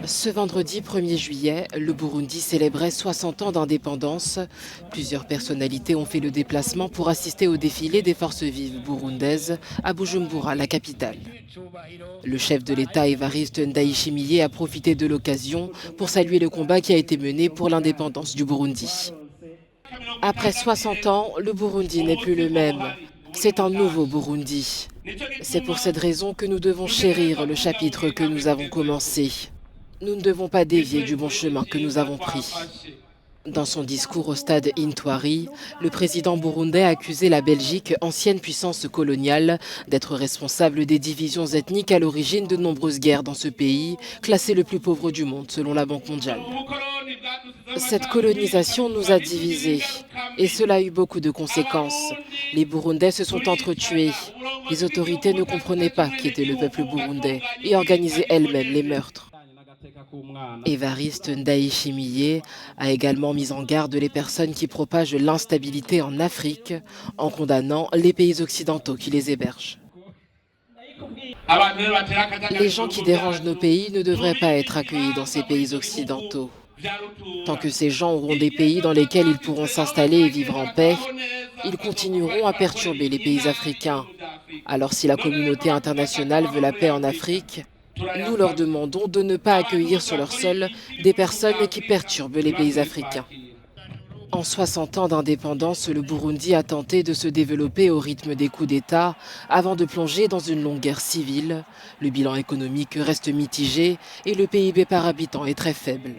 Ce vendredi 1er juillet, le Burundi célébrait 60 ans d'indépendance. Plusieurs personnalités ont fait le déplacement pour assister au défilé des forces vives burundaises à Bujumbura, la capitale. Le chef de l'État Évariste Ndayishimiye a profité de l'occasion pour saluer le combat qui a été mené pour l'indépendance du Burundi. Après 60 ans, le Burundi n'est plus le même. C'est un nouveau Burundi. C'est pour cette raison que nous devons chérir le chapitre que nous avons commencé. Nous ne devons pas dévier du bon chemin que nous avons pris. Dans son discours au stade Intwari, le président burundais a accusé la Belgique, ancienne puissance coloniale, d'être responsable des divisions ethniques à l'origine de nombreuses guerres dans ce pays, classé le plus pauvre du monde selon la Banque mondiale. Cette colonisation nous a divisés et cela a eu beaucoup de conséquences. Les Burundais se sont entretués. Les autorités ne comprenaient pas qui était le peuple burundais et organisaient elles-mêmes les meurtres. Évariste Ndayishimiye a également mis en garde les personnes qui propagent l'instabilité en Afrique en condamnant les pays occidentaux qui les hébergent. Les gens qui dérangent nos pays ne devraient pas être accueillis dans ces pays occidentaux. Tant que ces gens auront des pays dans lesquels ils pourront s'installer et vivre en paix, ils continueront à perturber les pays africains. Alors si la communauté internationale veut la paix en Afrique, nous leur demandons de ne pas accueillir sur leur sol des personnes qui perturbent les pays africains. En 60 ans d'indépendance, le Burundi a tenté de se développer au rythme des coups d'État avant de plonger dans une longue guerre civile. Le bilan économique reste mitigé et le PIB par habitant est très faible.